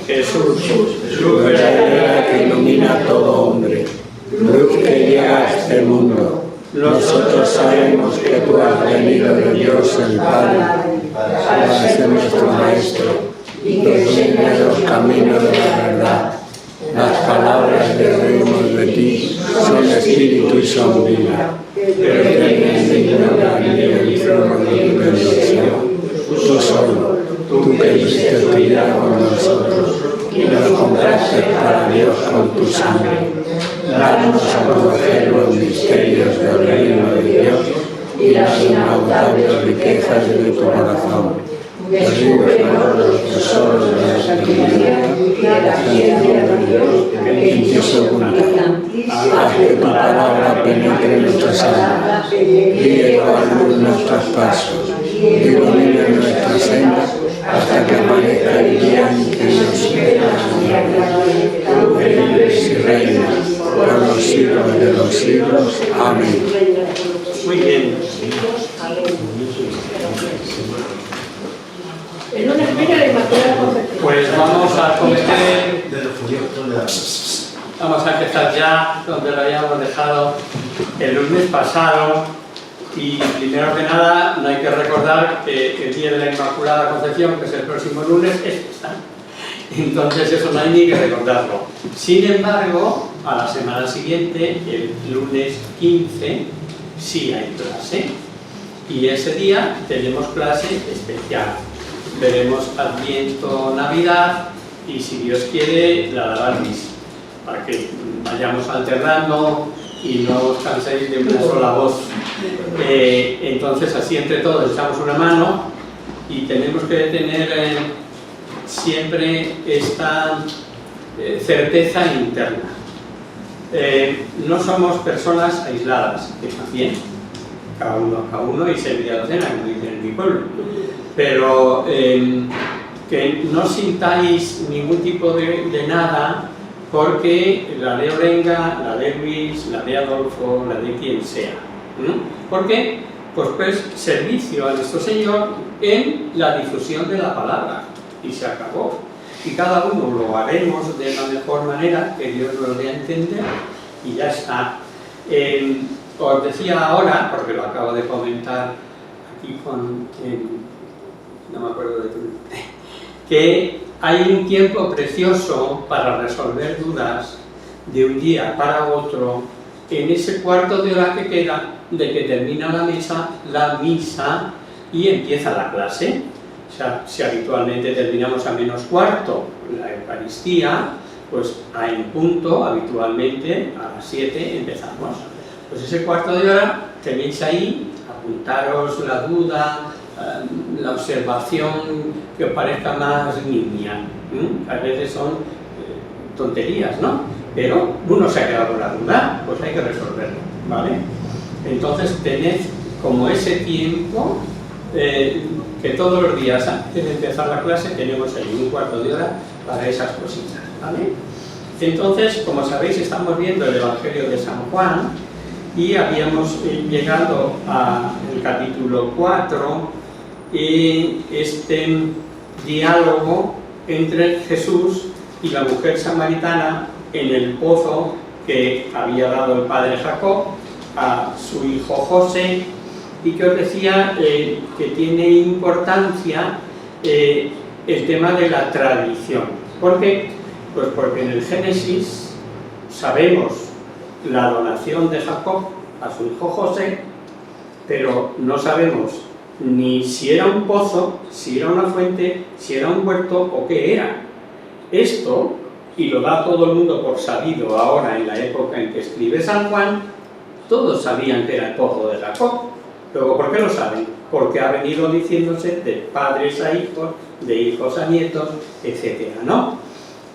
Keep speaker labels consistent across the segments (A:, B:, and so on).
A: Jesús, luz verdadera que ilumina a todo hombre, luz que llega a este mundo. Nosotros sabemos que tú has venido de Dios el Padre para ser nuestro Maestro y que enseñas los caminos de la verdad. Las palabras que oímos de ti son espíritu y son vida. Pero tienes digno aquí el trono de tu bendición. Tú solo, tú que diste tu vida con nosotros y nos compraste para Dios con tu sangre. Danos a conocer los misterios del reino de Dios y las inagotables riquezas de tu corazón. Descúbrenos los tesoros de la sabiduría y de la ciencia de Dios que en ti se ocultan. Haz que tu palabra penetre en nuestras almas, guíe a luz nuestros pasos, ilumine nuestras sendas hasta que amanezca el día en que nos esperas. Tú vives y reinas por los siglos de los siglos. Amén.
B: Muy bien.
C: En una espina de Inmaculada Concepción.
B: Pues vamos a empezar ya donde lo habíamos dejado el lunes pasado. Y primero que nada, no hay que recordar que el día de la Inmaculada Concepción, que es el próximo lunes, es fiesta. Entonces eso no hay ni que recordarlo. Sin embargo, a la semana siguiente, el lunes 15, sí hay clase. Y ese día tenemos clase especial. Veremos Adviento, Navidad y, si Dios quiere, la Laudatis, para que vayamos alternando y no os canséis de una sola voz. Entonces, así entre todos echamos una mano y tenemos que tener siempre esta certeza interna. No somos personas aisladas, que también, cada uno y servir a docena, como dicen en mi pueblo. Pero que no sintáis ningún tipo de nada, porque la de Orenga, la de Luis, la de Adolfo, la de quien sea. ¿Por qué? Pues servicio a nuestro Señor en la difusión de la palabra. Y se acabó. Y cada uno lo haremos de la mejor manera que Dios lo dé a entender y ya está. Os decía ahora, porque lo acabo de comentar aquí no me acuerdo de tu nombre, que hay un tiempo precioso para resolver dudas de un día para otro en ese cuarto de hora que queda de que termina la misa y empieza la clase. O sea, si habitualmente terminamos a menos cuarto la Eucaristía, pues en punto, habitualmente a las 7 empezamos. Pues ese cuarto de hora tenéis ahí, apuntaros la duda, la observación que os parezca más niña. A veces son tonterías, ¿no? Pero uno se ha quedado con la duda, pues hay que resolverlo, ¿vale? Entonces tened como ese tiempo que todos los días antes de empezar la clase tenemos ahí un cuarto de hora para esas cositas, ¿vale? Entonces, como sabéis, estamos viendo el Evangelio de San Juan y habíamos llegado al capítulo 4 y este diálogo entre Jesús y la mujer samaritana en el pozo que había dado el padre Jacob a su hijo José, y que os decía que tiene importancia el tema de la tradición. ¿Por qué? Pues porque en el Génesis sabemos la donación de Jacob a su hijo José, pero no sabemos ni si era un pozo, si era una fuente, si era un huerto o qué era. Esto, y lo da todo el mundo por sabido ahora en la época en que escribe San Juan, todos sabían que era el pozo de Jacob. Luego, ¿por qué lo saben? Porque ha venido diciéndose de padres a hijos, de hijos a nietos, etcétera, ¿no?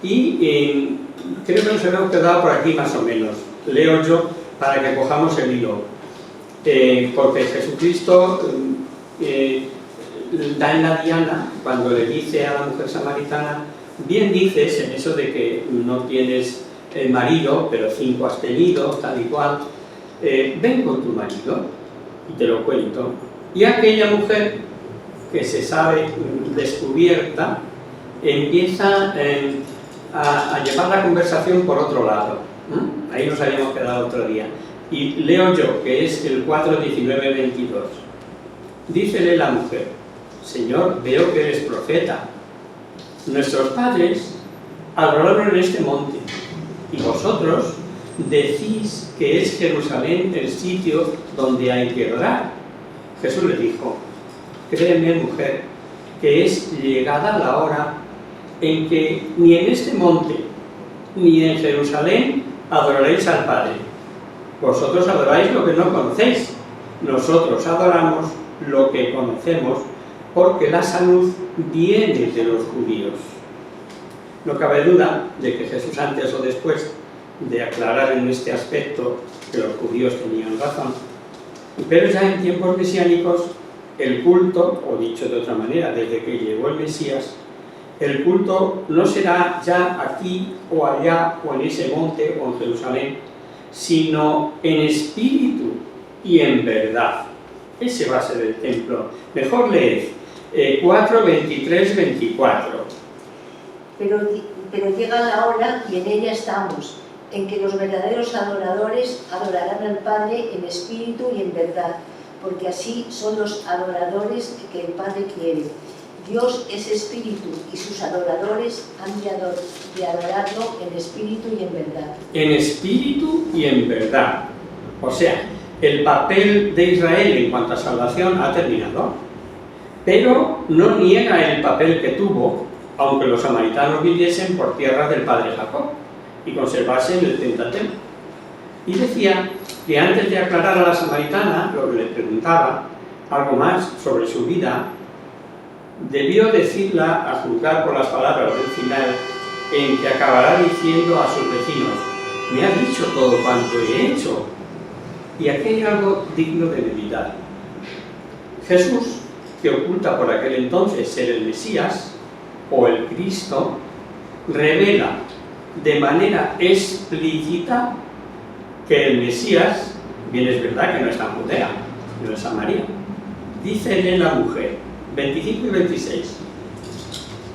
B: Y creo que nos hemos quedado por aquí más o menos. Leo yo para que cojamos el hilo. Porque Jesucristo da en la diana cuando le dice a la mujer samaritana: bien dices en eso de que no tienes marido, pero 5 has tenido, tal y cual, ven con tu marido y te lo cuento. Y aquella mujer que se sabe descubierta, empieza a llevar la conversación por otro lado. Ahí nos habíamos quedado otro día. Y leo yo, que es el 4, 19, 22. Dícele la mujer: Señor, veo que eres profeta. Nuestros padres adoraron en este monte, y vosotros decís que es Jerusalén el sitio donde hay que adorar. Jesús le dijo: créeme, mujer, que es llegada la hora en que ni en este monte ni en Jerusalén adoraréis al Padre. Vosotros adoráis lo que no conocéis, nosotros adoramos lo que conocemos, porque la salud viene de los judíos. No cabe duda de que Jesús, antes o después de aclarar en este aspecto que los judíos tenían razón, pero ya en tiempos mesiánicos el culto, o dicho de otra manera, desde que llegó el Mesías, el culto no será ya aquí o allá o en ese monte o en Jerusalén, sino en espíritu y en verdad. Ese va a ser el templo. Mejor leed 4, 23, 24.
D: Pero llega la hora, y en ella estamos, en que los verdaderos adoradores adorarán al Padre en espíritu y en verdad, porque así son los adoradores que el Padre quiere. Dios es espíritu, y sus adoradores han de adorarlo en espíritu y en verdad.
B: En espíritu y en verdad. O sea, el papel de Israel en cuanto a salvación ha terminado, pero no niega el papel que tuvo, aunque los samaritanos viviesen por tierra del padre Jacob y conservasen el Pentateuco. Y decía que antes de aclarar a la samaritana lo que le preguntaba, algo más sobre su vida, debió decirla, a juzgar por las palabras del final, en que acabará diciendo a sus vecinos: me ha dicho todo cuanto he hecho. Y aquí hay algo digno de meditar. Jesús, que oculta por aquel entonces ser el Mesías o el Cristo, revela de manera explícita que el Mesías, bien es verdad que no está en Judea, no es Samaria. Dícele la mujer, 25 y 26.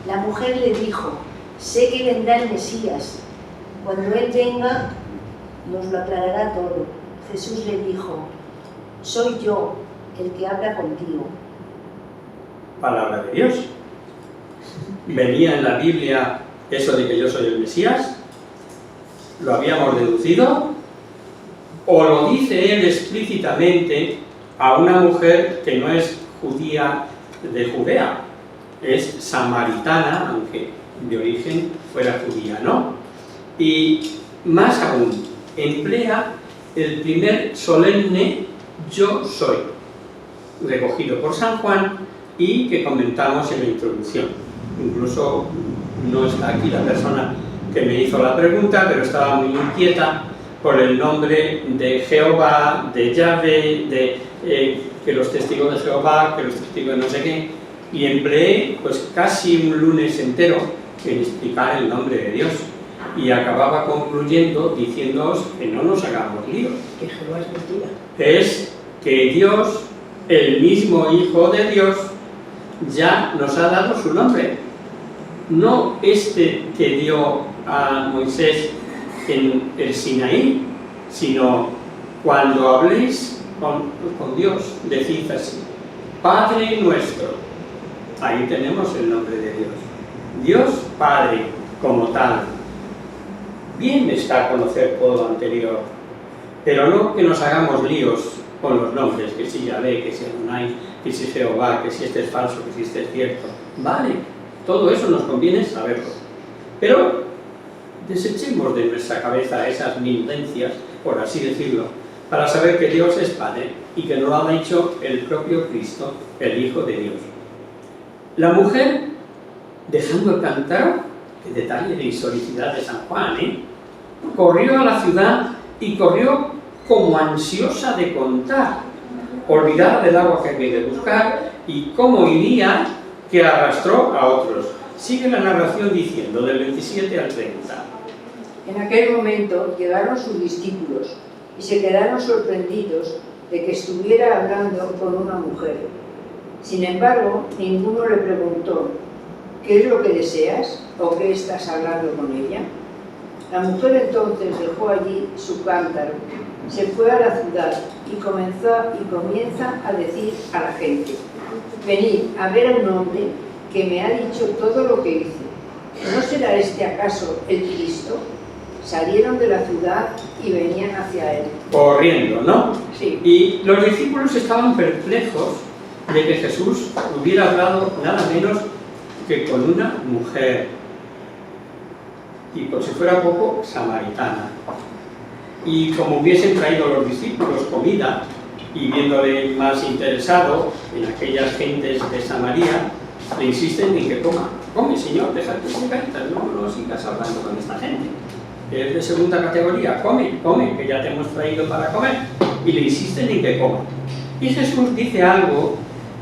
D: La mujer le dijo: sé que vendrá el Mesías. Cuando Él venga, nos lo aclarará todo. Jesús le dijo: soy yo el que habla contigo.
B: Palabra de Dios. ¿Venía en la Biblia eso de que yo soy el Mesías? ¿Lo habíamos deducido? ¿O lo dice él explícitamente a una mujer que no es judía de Judea? Es samaritana, aunque de origen fuera judía, ¿no? Y más aún, emplea el primer solemne yo soy, recogido por San Juan y que comentamos en la introducción. Incluso no está aquí la persona que me hizo la pregunta, pero estaba muy inquieta por el nombre de Jehová, de Yahvé, que los testigos de Jehová, que los testigos de no sé qué, y empleé pues casi un lunes entero en explicar el nombre de Dios, y acababa concluyendo diciéndoos que no nos hagamos líos.
C: Que Jehová es mentira.
B: Es que Dios, el mismo Hijo de Dios, ya nos ha dado su nombre. No este que dio a Moisés en el Sinaí, sino cuando habléis con Dios, decid así: Padre nuestro. Ahí tenemos el nombre de Dios. Dios Padre como tal. Bien está conocer todo lo anterior, pero no que nos hagamos líos con los nombres, que si Yahvé, que si Adonai, que si Jehová, que si este es falso, que si este es cierto. Vale, todo eso nos conviene saberlo. Pero desechemos de nuestra cabeza esas minudencias, por así decirlo, para saber que Dios es Padre y que nos lo ha dicho el propio Cristo, el Hijo de Dios. La mujer, dejando el cántaro, qué detalle de historicidad de San Juan, corrió a la ciudad y corrió como ansiosa de contar, olvidada del agua que había de buscar, y cómo iría, que arrastró a otros. Sigue la narración diciendo, del 27 al 30.
E: En aquel momento llegaron sus discípulos y se quedaron sorprendidos de que estuviera hablando con una mujer. Sin embargo, ninguno le preguntó: ¿qué es lo que deseas? ¿O qué estás hablando con ella? La mujer entonces dejó allí su cántaro, se fue a la ciudad y comienza a decir a la gente: venid a ver a un hombre que me ha dicho todo lo que hice. ¿No será este acaso el Cristo? Salieron de la ciudad y venían hacia él.
B: Corriendo, ¿no?
E: Sí.
B: Y los discípulos estaban perplejos de que Jesús hubiera hablado nada menos que con una mujer, y por si fuera poco, samaritana. Y como hubiesen traído los discípulos comida, y viéndole más interesado en aquellas gentes de Samaria, le insisten en que coma. Come, Señor, deja tus caritas, no sigas hablando con esta gente. Es de segunda categoría, come, que ya te hemos traído para comer. Y le insisten en que coma. Y Jesús dice algo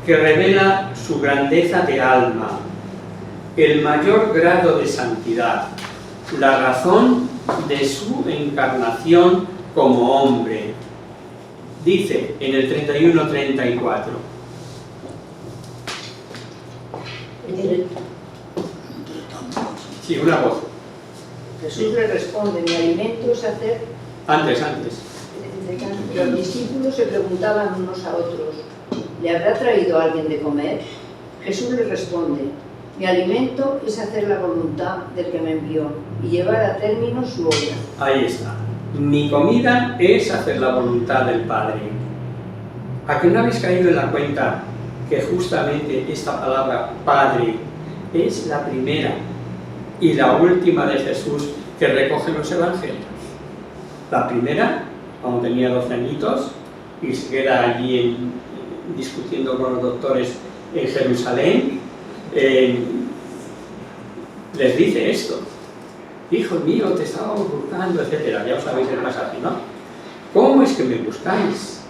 B: que revela su grandeza de alma, el mayor grado de santidad, la razón de su encarnación como hombre. Dice en el 31-34. Sí, una voz.
E: Jesús le responde: mi alimento es hacer...
B: Antes.
E: Los discípulos se preguntaban unos a otros: ¿le habrá traído alguien de comer? Jesús les responde: mi alimento es hacer la voluntad del que me envió y llevar a término su obra.
B: Ahí está. Mi comida es hacer la voluntad del Padre. ¿A que no habéis caído en la cuenta que justamente esta palabra Padre es la primera y la última de Jesús que recoge los evangelios? La primera, cuando tenía 12 añitos y se queda allí discutiendo con los doctores en Jerusalén, les dice esto: hijo mío, te estábamos buscando, etcétera. Ya os sabéis el pasaje, ¿no? ¿Cómo es que me buscáis?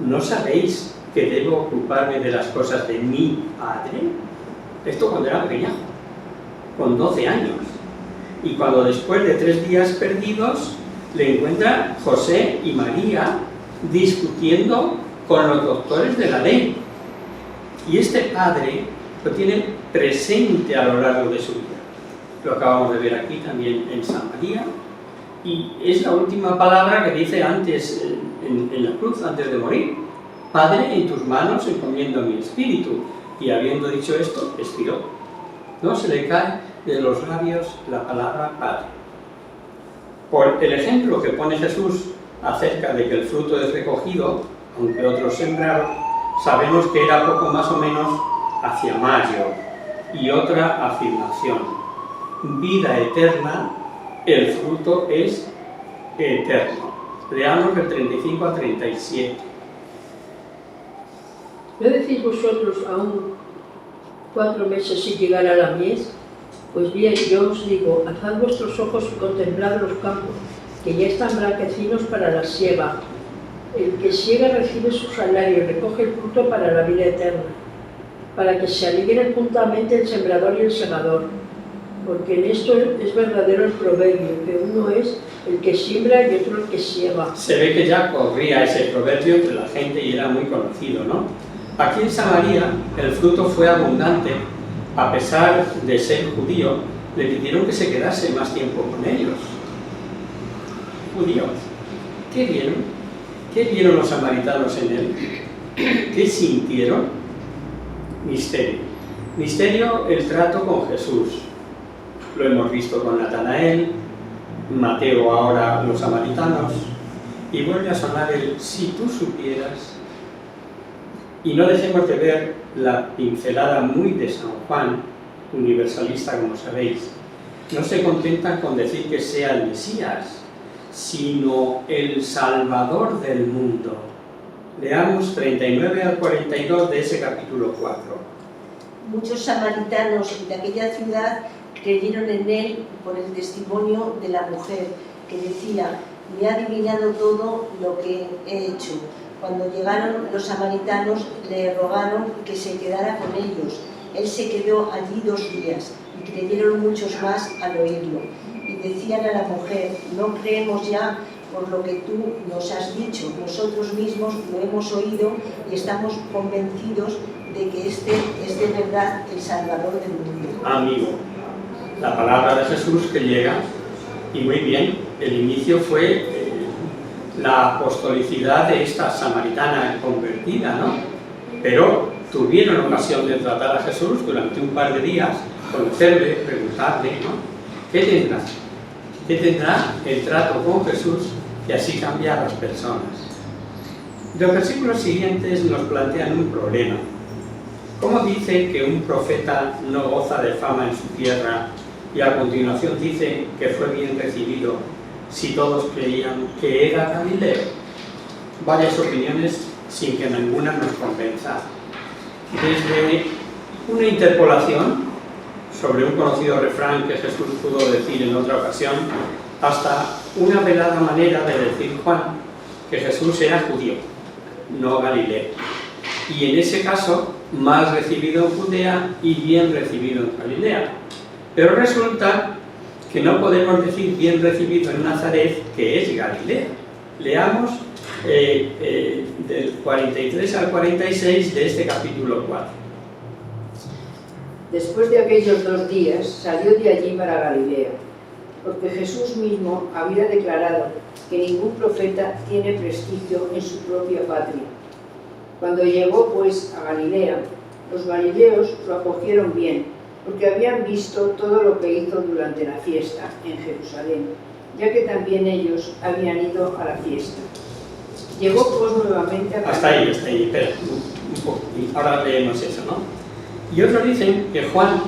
B: ¿No sabéis que debo ocuparme de las cosas de mi Padre? Esto cuando era pequeñajo, con 12 años. Y cuando después de 3 días perdidos le encuentra José y María discutiendo con los doctores de la ley. Y este padre lo tiene presente a lo largo de su vida. Lo acabamos de ver aquí también en Samaria. Y es la última palabra que dice antes en la cruz, antes de morir: Padre, en tus manos encomiendo mi espíritu. Y habiendo dicho esto, expiró. No se le cae de los labios la palabra Padre. Por el ejemplo que pone Jesús acerca de que el fruto es recogido, aunque otros sembraron, sabemos que era poco más o menos hacia mayo. Y otra afirmación: vida eterna, el fruto es eterno. Leamos del 35 al 37.
C: ¿No decís vosotros aún 4 meses sin llegar a la mies? Pues bien, yo os digo, alzad vuestros ojos y contemplad los campos, que ya están blanquecinos para la siega. El que siega recibe su salario y recoge el fruto para la vida eterna, para que se alegren juntamente el sembrador y el segador. Porque en esto es verdadero el proverbio, que uno es el que siembra y otro el que siega.
B: Se ve que ya corría ese proverbio entre la gente y era muy conocido, ¿no? Aquí en Samaria el fruto fue abundante. A pesar de ser judío, le pidieron que se quedase más tiempo con ellos. Judíos. ¿Qué vieron? ¿Qué vieron los samaritanos en él? ¿Qué sintieron? Misterio. Misterio, el trato con Jesús. Lo hemos visto con Natanael, Mateo ahora los samaritanos, y vuelve a sonar el si tú supieras. Y no dejemos de ver la pincelada muy de San Juan, universalista como sabéis. No se contentan con decir que sea el Mesías, sino el Salvador del mundo. Leamos 39 al 42 de ese capítulo 4.
D: Muchos samaritanos de aquella ciudad creyeron en él por el testimonio de la mujer, que decía: me ha adivinado todo lo que he hecho. Cuando llegaron los samaritanos le rogaron que se quedara con ellos. Él se quedó allí 2 días y creyeron muchos más al oírlo. Y decían a la mujer: no creemos ya por lo que tú nos has dicho. Nosotros mismos lo hemos oído y estamos convencidos de que este es de verdad el Salvador del mundo.
B: Amigo, la palabra de Jesús que llega, y muy bien, el inicio fue la apostolicidad de esta samaritana convertida, ¿no? Pero tuvieron ocasión de tratar a Jesús durante un par de días, conocerle, preguntarle, ¿no? ¿Qué tendrá? ¿Qué tendrá el trato con Jesús que así cambia a las personas? Los versículos siguientes nos plantean un problema. ¿Cómo dice que un profeta no goza de fama en su tierra y a continuación dice que fue bien recibido si todos creían que era Galileo? Varias opiniones sin que ninguna nos convenza. Desde una interpolación sobre un conocido refrán que Jesús pudo decir en otra ocasión, hasta una velada manera de decir Juan que Jesús era judío, no Galileo. Y en ese caso, mal recibido en Judea y bien recibido en Galilea. Pero resulta que no podemos decir bien recibido en Nazaret, que es Galilea. Leamos del 43 al 46 de este capítulo 4.
E: Después de aquellos 2 días salió de allí para Galilea, porque Jesús mismo había declarado que ningún profeta tiene prestigio en su propia patria. Cuando llegó pues a Galilea, los galileos lo acogieron bien, porque habían visto todo lo que hizo durante la fiesta en Jerusalén, ya que también ellos habían ido a la fiesta. Llegó pues nuevamente a Galilea.
B: Hasta ahí, espera, un poco, ahora leemos eso, ¿no? Y otros dicen que Juan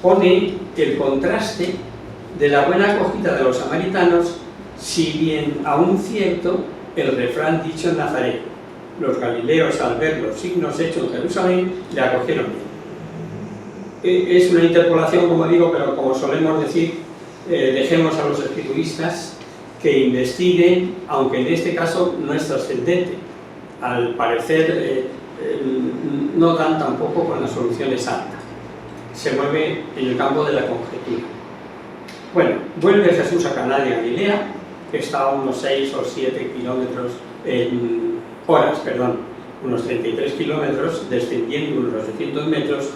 B: pone el contraste de la buena acogida de los samaritanos, si bien aún cierto el refrán dicho en Nazaret: los galileos al ver los signos hechos en Jerusalén le acogieron bien. Es una interpolación, como digo, pero como solemos decir, dejemos a los escrituristas que investiguen, aunque en este caso no es trascendente. Al parecer no dan tampoco con la solución exacta. Se mueve en el campo de la conjetura. Bueno, vuelve Jesús a Caná de Galilea, que está a unos 6 o 7 kilómetros, unos 33 kilómetros, descendiendo unos 800 metros,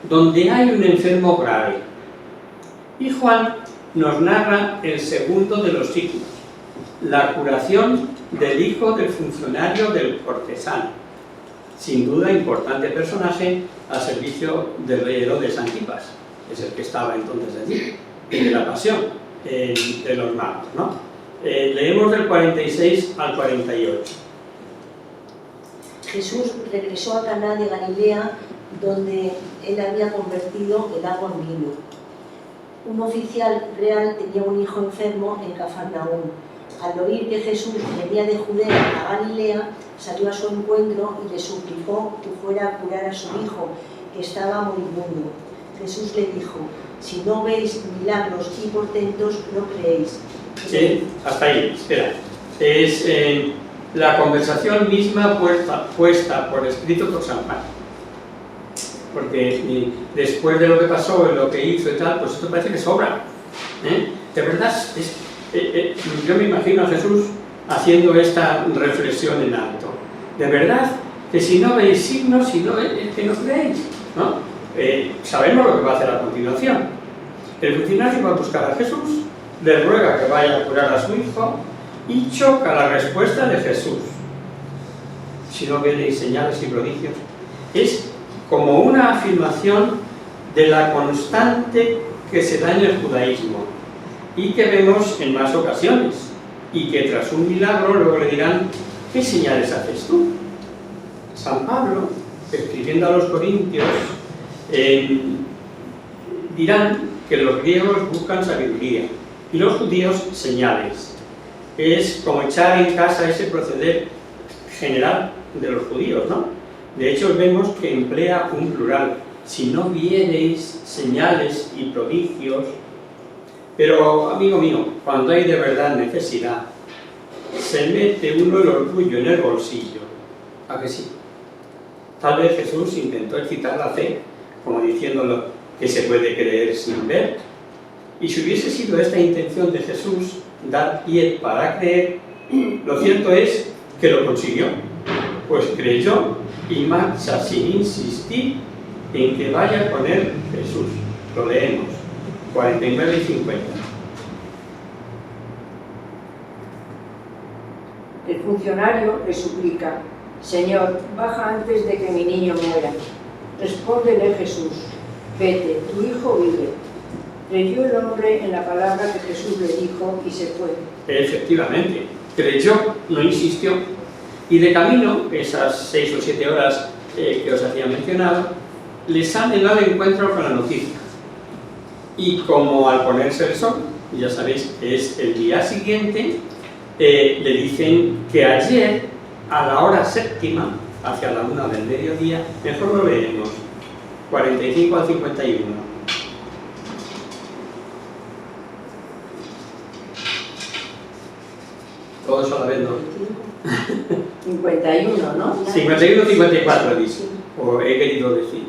B: donde hay un enfermo grave. Y Juan nos narra el segundo de los signos, la curación del hijo del funcionario del cortesano. Sin duda, importante personaje al servicio del rey Herodes Antipas, es el que estaba entonces allí, y de la pasión de los magos, ¿no? Leemos del 46 al 48.
D: Jesús regresó a Caná de Galilea, donde él había convertido el agua en vino. Un oficial real tenía un hijo enfermo en Cafarnaúm. Al oír que Jesús venía de Judea a Galilea, salió a su encuentro y le suplicó que fuera a curar a su hijo, que estaba moribundo. Jesús le dijo: si no veis milagros y portentos, no creéis.
B: Hasta ahí, espera. Es la conversación misma puesta por escrito por San Juan. Porque después de lo que pasó, lo que hizo y tal, pues esto parece que sobra. De verdad, yo me imagino a Jesús haciendo esta reflexión en alto. De verdad, que si no veis signos, si no, es que no creéis, ¿no? Sabemos lo que va a hacer a continuación. El funcionario va a buscar a Jesús, le ruega que vaya a curar a su hijo y choca la respuesta de Jesús. Si no veis señales y prodigios. Es como una afirmación de la constante que se da en el judaísmo y que vemos en más ocasiones, y que tras un milagro luego le dirán: ¿qué señales haces tú? San Pablo, escribiendo a los corintios, dirán que los griegos buscan sabiduría y los judíos señales. Es como echar en casa ese proceder general de los judíos, ¿no? De hecho vemos que emplea un plural: si no viereis señales y prodigios. Pero, amigo mío, cuando hay de verdad necesidad, se mete uno el orgullo en el bolsillo. ¿A que sí? Tal vez Jesús intentó excitar la fe, como diciéndolo que se puede creer sin ver. Y si hubiese sido esta intención de Jesús, dar pie para creer, lo cierto es que lo consiguió, pues creyó y marcha sin insistir en que vaya con él Jesús. Lo leemos, 49 y 50.
E: El funcionario le suplica: Señor, baja antes de que mi niño muera. Respóndele Jesús: vete, tu hijo vive. Creyó el hombre en la palabra que Jesús le dijo y se fue.
B: Efectivamente, creyó, no insistió. Y de camino, esas 6 o 7 horas que os hacía mencionado, le salen al encuentro con la noticia. Y como al ponerse el sol, ya sabéis que es el día siguiente, le dicen que ayer, a la hora séptima, hacia la 1 del mediodía, mejor lo leemos, 45 al 51. Todos a la vez, ¿no?
E: 51, ¿no?
B: 51-54 dice, o he querido decir.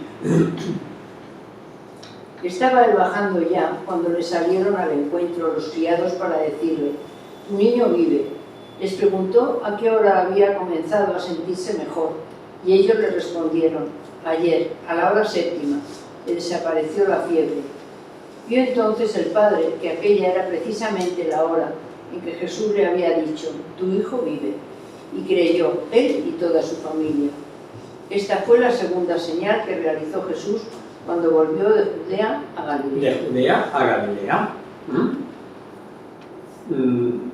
E: Estaba él bajando ya cuando le salieron al encuentro los criados para decirle: tu niño vive. Les preguntó a qué hora había comenzado a sentirse mejor, y ellos le respondieron: ayer, a la hora séptima, le desapareció la fiebre. Vio entonces el padre que aquella era precisamente la hora en que Jesús le había dicho: tu hijo vive, y creyó él y toda su familia. Esta fue la segunda señal que realizó Jesús cuando volvió de Judea a Galilea.
B: De Judea a Galilea.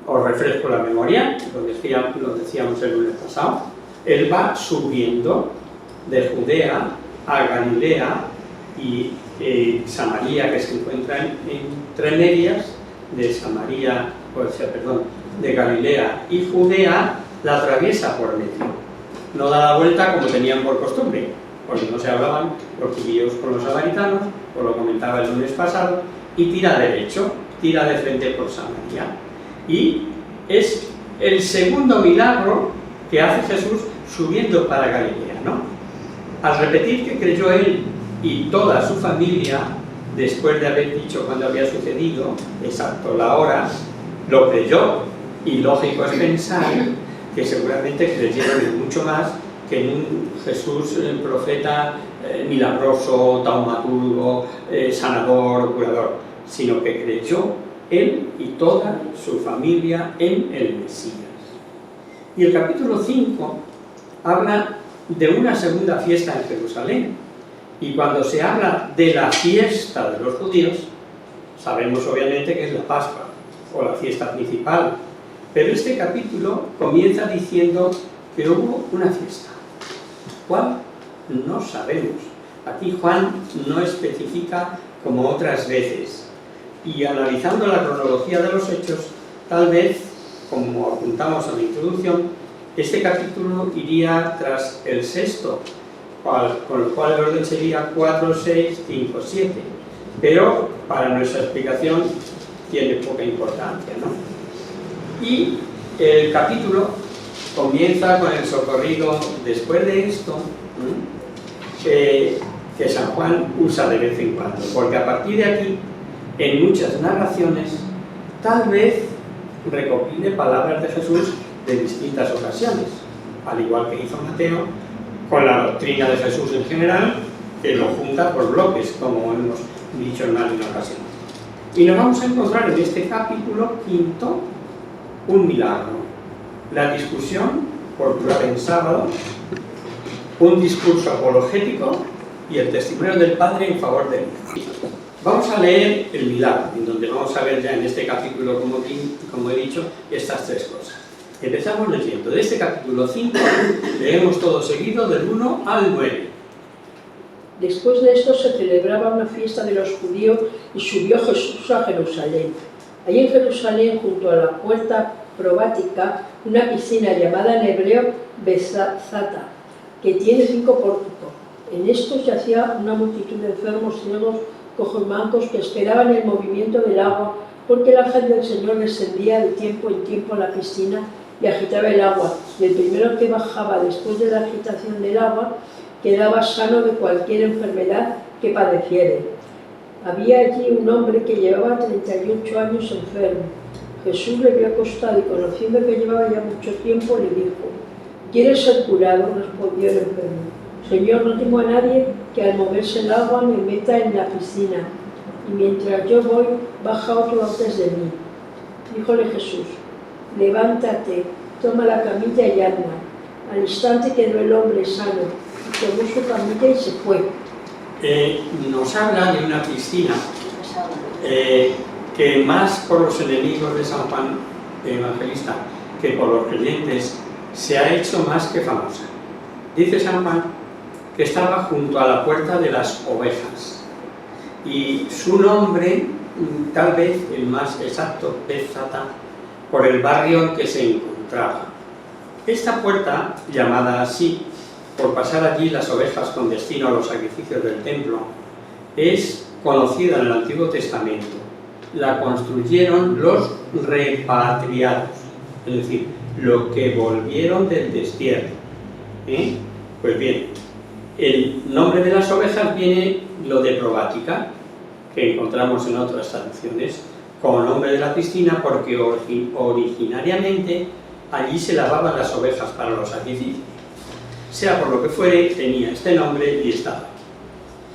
B: Os refresco la memoria, lo decíamos el lunes pasado. Él va subiendo de Judea a Galilea y Samaria, que se encuentra entre medias de Samaria, de Galilea y Judea, la atraviesa por medio. No da la vuelta como tenían por costumbre, porque no se hablaban los judíos con los samaritanos, os lo comentaba el lunes pasado, y tira derecho, tira de frente por Samaria. Y es el segundo milagro que hace Jesús subiendo para Galilea, ¿no? Al repetir que creyó él y toda su familia, después de haber dicho cuando había sucedido, exacto la hora, lo creyó, y lógico es pensar que seguramente creyeron en mucho más que en un Jesús profeta milagroso, taumaturgo, sanador, curador, sino que creyó él y toda su familia en el Mesías. Y el capítulo 5 habla de una segunda fiesta en Jerusalén, y cuando se habla de la fiesta de los judíos, sabemos obviamente que es la Pascua, o la fiesta principal, pero este capítulo comienza diciendo que hubo una fiesta. ¿Cuál? No sabemos. Aquí Juan no especifica como otras veces. Y analizando la cronología de los hechos, tal vez, como apuntamos a la introducción, este capítulo iría tras el sexto, con lo cual el orden sería 4, 6, 5, 7. Pero para nuestra explicación tiene poca importancia, ¿no? Y el capítulo comienza con el socorrido después de esto, que San Juan usa de vez en cuando, porque a partir de aquí, en muchas narraciones, tal vez recopile palabras de Jesús de distintas ocasiones, al igual que hizo Mateo con la doctrina de Jesús en general, que lo junta por bloques, como hemos dicho en alguna ocasión. Y nos vamos a encontrar en este capítulo 5 un milagro: la discusión por curar en sábado, un discurso apologético y el testimonio del Padre en favor de él. Vamos a leer el milagro, en donde vamos a ver ya en este capítulo, como he dicho, estas tres cosas. Empezamos leyendo de este capítulo 5, leemos todo seguido del 1 al 9.
C: Después de esto se celebraba una fiesta de los judíos y subió Jesús a Jerusalén. Allí en Jerusalén, junto a la puerta probática, una piscina llamada en hebreo Betzata, que tiene 5 pórticos. En estos yacía una multitud de enfermos, ciegos, cojos, mancos, que esperaban el movimiento del agua, porque el ángel del Señor descendía de tiempo en tiempo a la piscina y agitaba el agua, y el primero que bajaba después de la agitación del agua quedaba sano de cualquier enfermedad que padeciere. Había allí un hombre que llevaba 38 años enfermo. Jesús le vio acostado y conociendo que llevaba ya mucho tiempo le dijo: ¿Quieres ser curado? Respondió el enfermo. Señor, no tengo a nadie que al moverse el agua me meta en la piscina, y mientras yo voy, baja otro antes de mí. Díjole Jesús: levántate, toma la camilla y anda. Al instante quedó el hombre sano, y tomó su camilla y se fue.
B: Nos habla de una piscina que más por los enemigos de San Juan Evangelista que por los creyentes se ha hecho más que famosa. Dice San Juan que estaba junto a la puerta de las ovejas y su nombre, tal vez el más exacto, Bethzatá, por el barrio en que se encontraba. Esta puerta, llamada así por pasar allí las ovejas con destino a los sacrificios del templo, es conocida en el Antiguo Testamento. La construyeron los repatriados, es decir, los que volvieron del destierro. Pues bien, el nombre de las ovejas viene lo de probática, que encontramos en otras traducciones, como nombre de la piscina, porque originariamente allí se lavaban las ovejas para los sacrificios. Sea por lo que fuere, tenía este nombre y estaba.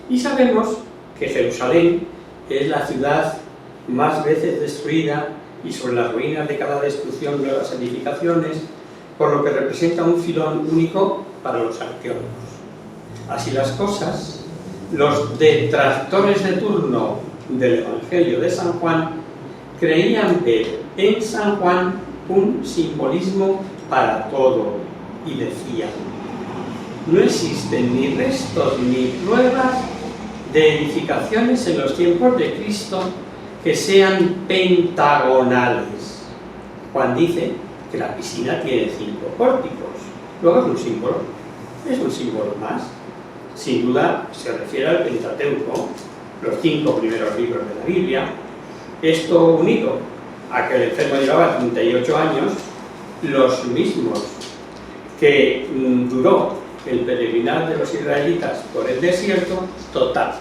B: Y sabemos que Jerusalén es la ciudad más veces destruida y sobre las ruinas de cada destrucción de las edificaciones, por lo que representa un filón único para los arqueólogos. Así las cosas, los detractores de turno del Evangelio de San Juan creían ver en San Juan un simbolismo para todo y decían: no existen ni restos ni pruebas de edificaciones en los tiempos de Cristo que sean pentagonales. Juan dice que la piscina tiene 5 pórticos. Luego es un símbolo más. Sin duda se refiere al Pentateuco, los 5 primeros libros de la Biblia. Esto unido a que el enfermo llevaba 38 años, los mismos que duró el peregrinar de los israelitas por el desierto, total.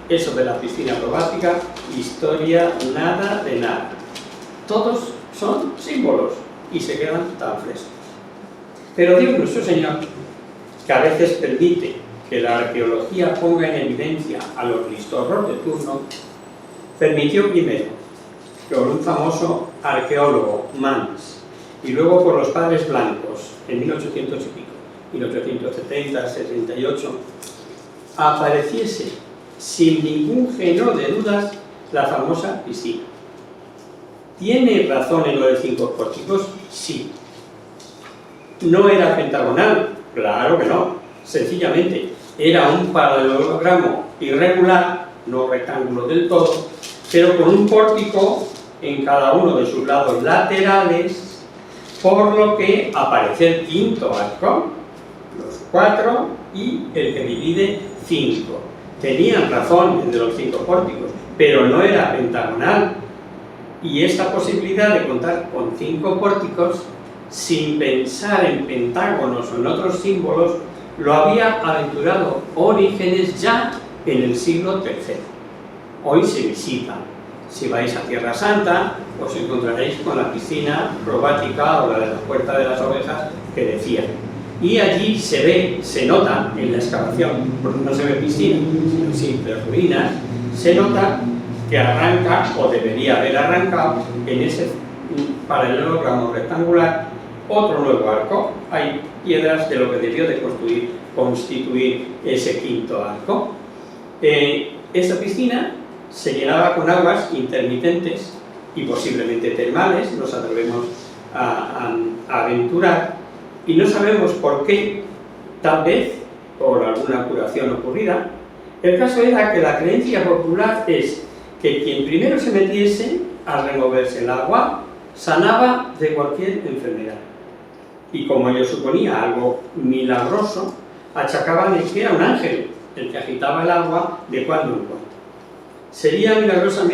B: Eso de la piscina probática, historia nada de nada. Todos son símbolos y se quedan tan frescos. Pero Dios nuestro Señor, que a veces permite que la arqueología ponga en evidencia a los listorros de turno, permitió primero que por un famoso arqueólogo, Mans, y luego por los padres blancos, en 1800 y pico, 1870, 68, apareciese sin ningún género de dudas la famosa piscina. ¿Tiene razón en lo de 5 pórticos? Sí. ¿No era pentagonal? Claro que no. Sencillamente era un paralelogramo irregular, no rectángulo del todo, pero con un pórtico en cada uno de sus lados laterales, por lo que aparece el quinto arco, los 4 y el que divide 5. Tenían razón el de los 5 pórticos, pero no era pentagonal. Y esta posibilidad de contar con 5 pórticos, sin pensar en pentágonos o en otros símbolos, lo había aventurado Orígenes ya en el siglo III. Hoy se visita. Si vais a Tierra Santa, os encontraréis con la piscina probática o la de la puerta de las ovejas que decía. Y allí se ve, se nota en la excavación, porque no se ve piscina, sino simples ruinas, se nota que arranca, o debería haber arrancado, en ese paralelogramo rectangular, otro nuevo arco. Hay piedras de lo que debió de constituir ese quinto arco. Esta piscina se llenaba con aguas intermitentes y posiblemente termales, nos atrevemos a aventurar, y no sabemos por qué, tal vez por alguna curación ocurrida. El caso era que la creencia popular es que quien primero se metiese, al removerse el agua, sanaba de cualquier enfermedad. Y como ello suponía algo milagroso, achacaban el que era un ángel el que agitaba el agua de cuando en cuando. Sería milagroso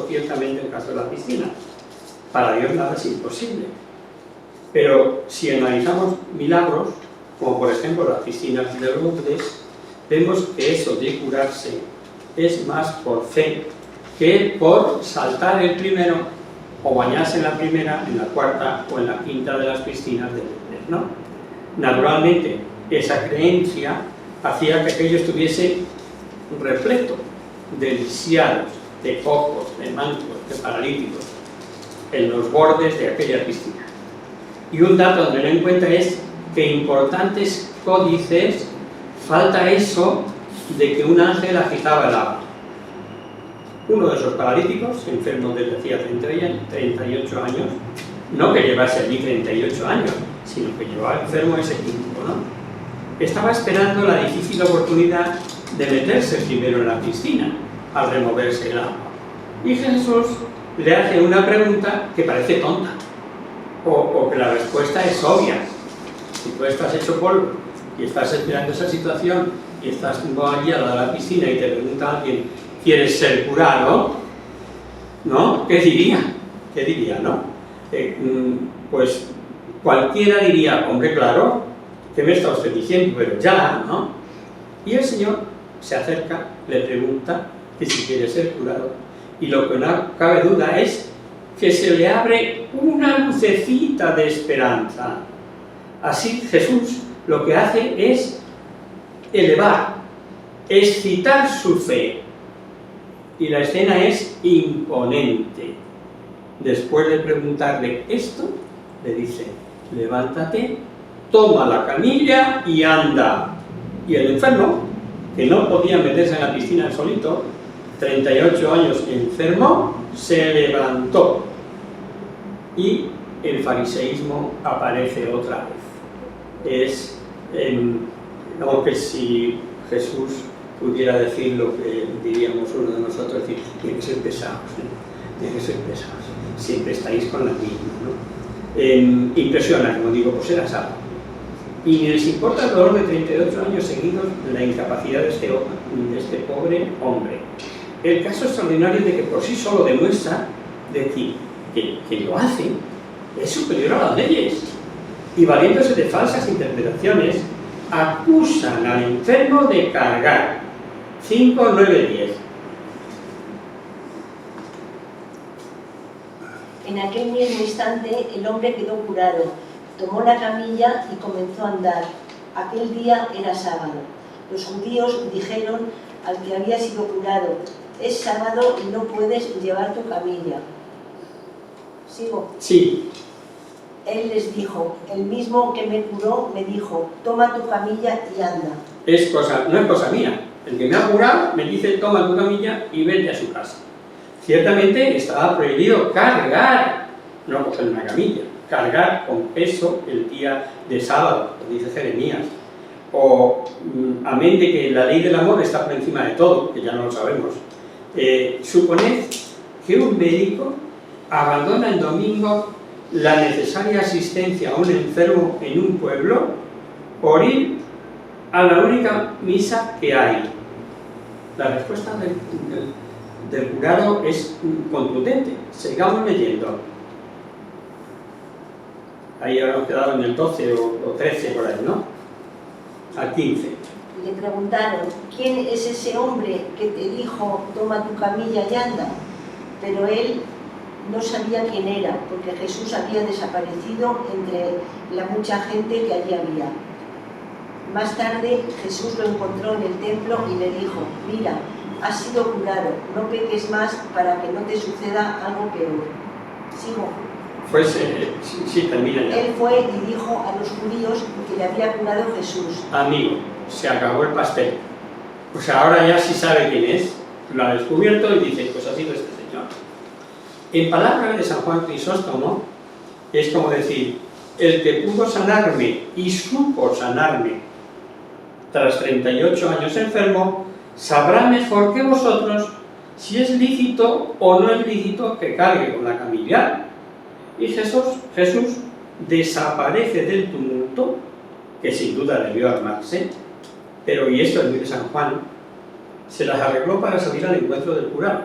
B: ciertamente el caso de la piscina. Para Dios nada es imposible. Pero si analizamos milagros, como por ejemplo las piscinas de Lourdes, vemos que eso de curarse es más por fe que por saltar el primero o bañarse en la primera, en la cuarta o en la quinta de las piscinas de Lourdes, ¿no? Naturalmente, esa creencia hacía que aquello estuviese repleto de lisiados, de cojos, de mancos, de paralíticos, en los bordes de aquella piscina. Y un dato a tener en cuenta es que importantes códices falta eso de que un ángel agitaba el agua. Uno de esos paralíticos, enfermo desde hacía 38 años, no que llevase allí 38 años, sino que llevaba enfermo ese tiempo, ¿no? Estaba esperando la difícil oportunidad de meterse primero en la piscina al removerse el agua. Y Jesús le hace una pregunta que parece tonta, o que la respuesta es obvia. Si tú estás hecho polvo y estás esperando esa situación y estás allí al lado de la piscina y te pregunta alguien, ¿quieres ser curado? ¿No? ¿Qué diría? ¿Qué diría, no? Pues cualquiera diría, hombre, claro, ¿qué me está usted diciendo? Pero ya, ¿no? Y el Señor se acerca, le pregunta que si quiere ser curado. Y lo que no cabe duda es que se le abre una lucecita de esperanza. Así Jesús lo que hace es elevar, excitar su fe. Y la escena es imponente. Después de preguntarle esto, le dice, levántate, toma la camilla y anda. Y el enfermo, que no podía meterse en la piscina solito, 38 años enfermo, se levantó. Y el fariseísmo aparece otra vez. Es como que si Jesús pudiera decir lo que diríamos uno de nosotros, decir, tiene que ser pesados, tiene que ser pesados, siempre estáis con la misma, ¿no? Impresiona, como digo, pues era sábado. Y ni les importa el dolor de 38 años seguidos la incapacidad de este pobre hombre. El caso extraordinario de que por sí solo demuestra de que lo hace es superior a las leyes y valiéndose de falsas interpretaciones acusan al enfermo de cargar. 5, 9, 10.
D: En aquel mismo instante el hombre quedó curado, tomó la camilla y comenzó a andar. Aquel día era sábado. Los judíos dijeron al que había sido curado, es sábado y no puedes llevar tu camilla. ¿Sigo?
B: Sí.
D: Él les dijo, el mismo que me curó me dijo, toma tu camilla y anda.
B: No es cosa mía. El que me ha curado me dice, toma tu camilla y vete a su casa. Ciertamente estaba prohibido cargar, no coger una camilla, cargar con peso el día de sábado, lo dice Jeremías. O, amén de que la ley del amor está por encima de todo, que ya no lo sabemos. Suponed que un médico abandona el domingo la necesaria asistencia a un enfermo en un pueblo por ir a la única misa que hay. La respuesta del curado es contundente. Sigamos leyendo. Ahí hemos quedado en el 12 o 13 por ahí, ¿no? Al 15.
D: Le preguntaron, ¿quién es ese hombre que te dijo, toma tu camilla y anda? Pero él no sabía quién era, porque Jesús había desaparecido entre la mucha gente que allí había. Más tarde Jesús lo encontró en el templo y le dijo, mira, has sido curado, no peques más para que no te suceda algo peor. ¿Sigo?
B: Pues sí, termina ya.
D: Él fue y dijo a los judíos que le había curado Jesús.
B: Amigo, se acabó el pastel. Pues ahora ya sí sabe quién es, lo ha descubierto y dice, pues ha sido este señor. En palabras de San Juan Crisóstomo, es como decir, el que pudo sanarme y supo sanarme tras 38 años enfermo, sabrá mejor que vosotros si es lícito o no es lícito que cargue con la camilla. Y Jesús desaparece del tumulto, que sin duda debió armarse, pero, y esto es de San Juan, se las arregló para salir al encuentro del curado.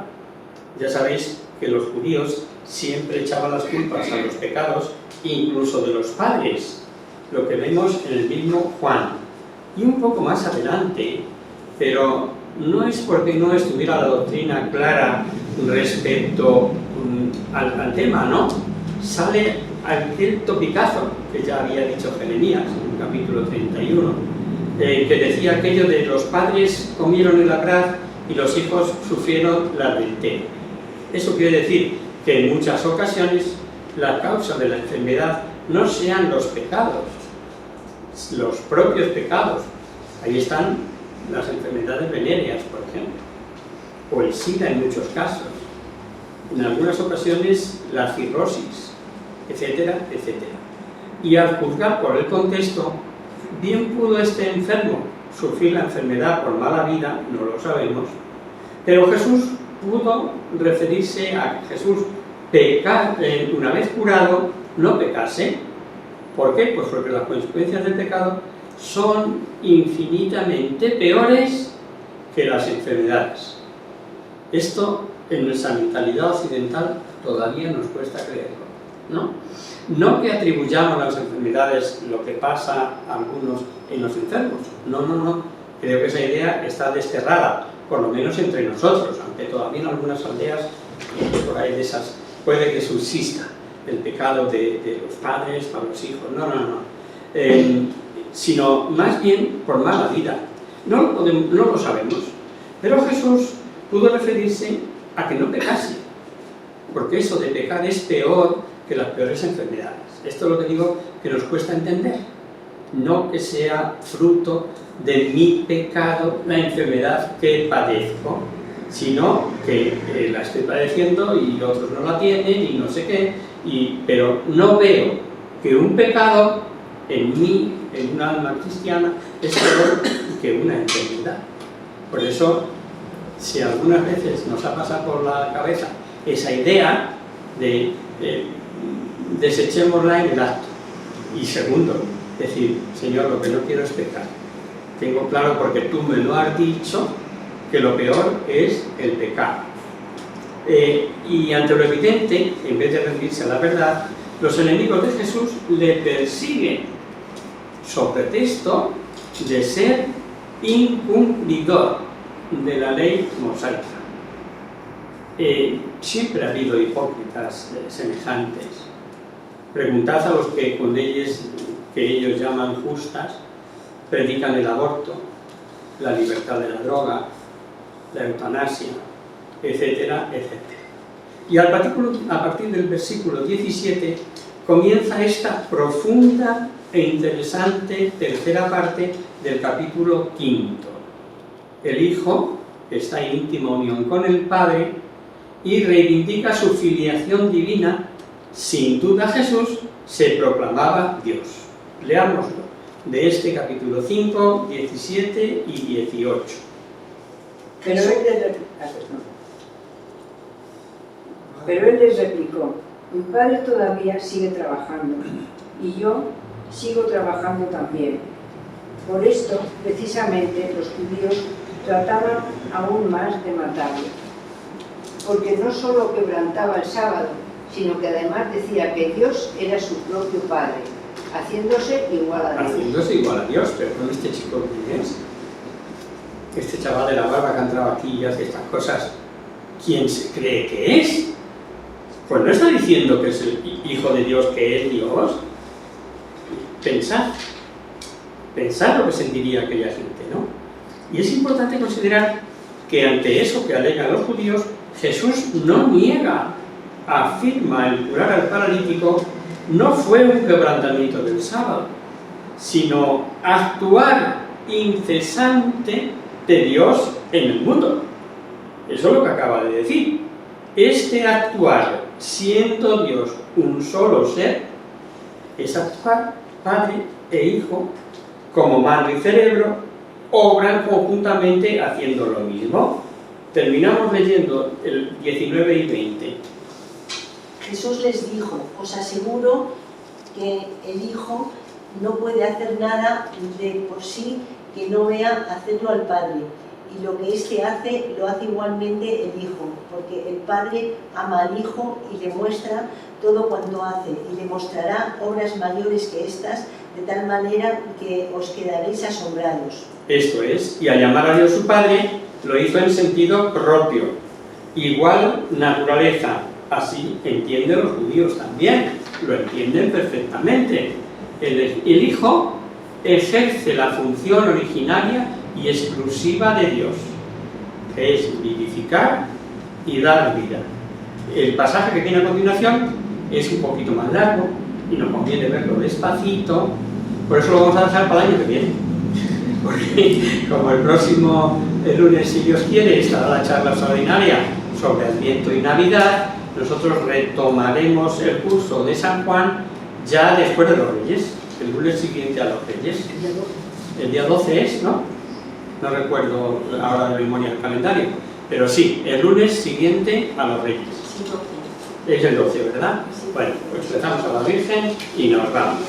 B: Ya sabéis que los judíos siempre echaban las culpas a los pecados, incluso de los padres, lo que vemos en el mismo Juan. Y un poco más adelante, pero no es porque no estuviera la doctrina clara respecto al tema, ¿no? Sale aquel topicazo que ya había dicho Jeremías en el capítulo 31, que decía aquello de los padres comieron el agraz y los hijos sufrieron la adulterio. Eso quiere decir que en muchas ocasiones la causa de la enfermedad no sean los pecados, los propios pecados. Ahí están las enfermedades venéreas, por ejemplo, o el SIDA en muchos casos, en algunas ocasiones la cirrosis, etcétera, etcétera. Y al juzgar por el contexto, bien pudo este enfermo sufrir la enfermedad por mala vida, no lo sabemos, pero Jesús pudo referirse a Jesús pecar, una vez curado, no pecase. ¿Por qué? Pues porque las consecuencias del pecado son infinitamente peores que las enfermedades. Esto en nuestra mentalidad occidental todavía nos cuesta creerlo, ¿no? No que atribuyamos a las enfermedades lo que pasa a algunos en los enfermos, no, creo que esa idea está desterrada, por lo menos entre nosotros, aunque todavía en algunas aldeas, por ahí de esas, puede que subsista el pecado de los padres para los hijos, no, sino más bien por mala vida. No lo sabemos, pero Jesús pudo referirse a que no pecase, porque eso de pecar es peor que las peores enfermedades. Esto es lo que digo que nos cuesta entender, no que sea fruto de mi pecado la enfermedad que padezco, sino que la estoy padeciendo y otros no la tienen y no sé qué, pero no veo que un pecado en mí, en un alma cristiana, es peor que una enfermedad. Por eso, si algunas veces nos ha pasado por la cabeza esa idea de desechémosla en el acto, y segundo, decir, Señor, lo que no quiero es pecar. Tengo claro, porque tú me lo has dicho, que lo peor es el pecado. Y ante lo evidente, en vez de rendirse a la verdad, los enemigos de Jesús le persiguen sobre texto de ser incumplidor de la ley mosaica. Siempre ha habido hipócritas semejantes. Preguntad a los que con leyes que ellos llaman justas predican el aborto, la libertad de la droga, la eutanasia, etcétera, etcétera. Y a partir del versículo 17 comienza esta profunda e interesante tercera parte del capítulo 5. El Hijo está en íntima unión con el Padre y reivindica su filiación divina. Sin duda Jesús se proclamaba Dios. Leámoslo, de este capítulo 5, 17 y 18.
E: Pero él les replicó, mi Padre todavía sigue trabajando y yo sigo trabajando también. Por esto, precisamente, los judíos trataban aún más de matarlo, porque no solo quebrantaba el sábado, sino que además decía que Dios era su propio Padre, haciéndose igual a Dios.
B: Haciéndose igual a Dios, pero con este chico que es, este chaval de la barba que ha entrado aquí y hace estas cosas, ¿quién se cree que es? Pues no está diciendo que es el Hijo de Dios, que es Dios. Pensad lo que sentiría aquella gente, ¿no? Y es importante considerar que ante eso que alegan los judíos, Jesús no niega, afirma el curar al paralítico no fue un quebrantamiento del sábado, sino actuar incesante de Dios en el mundo. Eso es lo que acaba de decir. Este actuar, siendo Dios un solo ser, es actuar Padre e Hijo, como mano y cerebro, obran conjuntamente haciendo lo mismo. Terminamos leyendo el 19 y 20.
D: Jesús les dijo, os aseguro que el Hijo no puede hacer nada de por sí que no vea hacerlo al Padre. Y lo que éste hace, lo hace igualmente el Hijo, porque el Padre ama al Hijo y le muestra todo cuanto hace, y le mostrará obras mayores que estas, de tal manera que os quedaréis asombrados.
B: Esto es, y al llamar a Dios su Padre, lo hizo en sentido propio, igual naturaleza, así entienden los judíos también, lo entienden perfectamente. El Hijo ejerce la función originaria y exclusiva de Dios, que es vivificar y dar vida. El pasaje que viene a continuación es un poquito más largo y nos conviene verlo despacito, por eso lo vamos a dejar para el año que viene. Porque como el lunes, si Dios quiere, estará la charla extraordinaria sobre Adviento y Navidad, nosotros retomaremos el curso de San Juan ya después de los Reyes, el lunes siguiente a los Reyes. El día 12 es, ¿no? No recuerdo ahora de memoria el calendario, pero sí, el lunes siguiente a los Reyes. Es el 12, ¿verdad? Bueno, pues rezamos a la Virgen y nos vamos.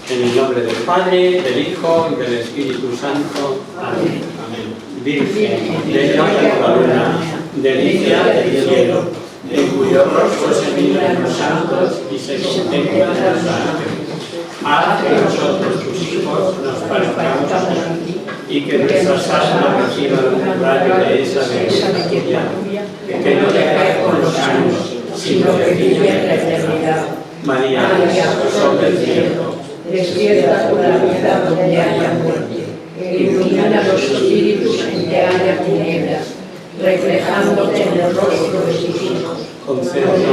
B: En el nombre del Padre, del Hijo y del Espíritu Santo. Amén. Virgen, de la luna, delicia del cielo, en cuyo rostro se miran los santos y se contemplan los ángeles. Haz que nosotros, tus hijos, nos parezcamos a ti, y que nuestras almas reciban un rayo de esa belleza tuya, que no decae con los años, sino que brille en la eternidad. María, sol del cielo,
C: despierta con la vida donde haya muerte, ilumina los espíritus en que haya tinieblas, reflejándote en el rostro de tus hijos.
B: concédenos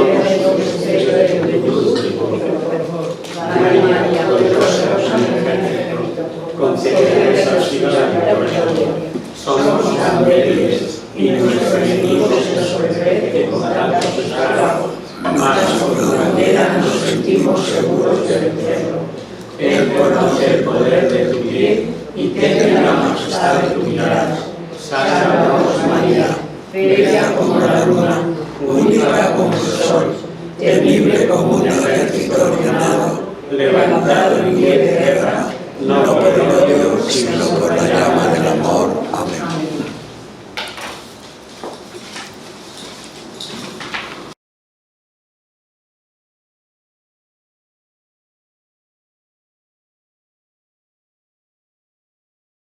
C: de luz y por favor. María, poderosa
B: concédenos así la victoria. Somos tan débiles y nuestro enemigo se sorprende con tantos estragos, mas por tu bandera nos sentimos seguros del cielo. Él conoce el poder de tu pie y teme la majestad de tu mirada. Sálvanos, María, bella como la luna, única como el sol, temible como un ejército ordenado, levantado en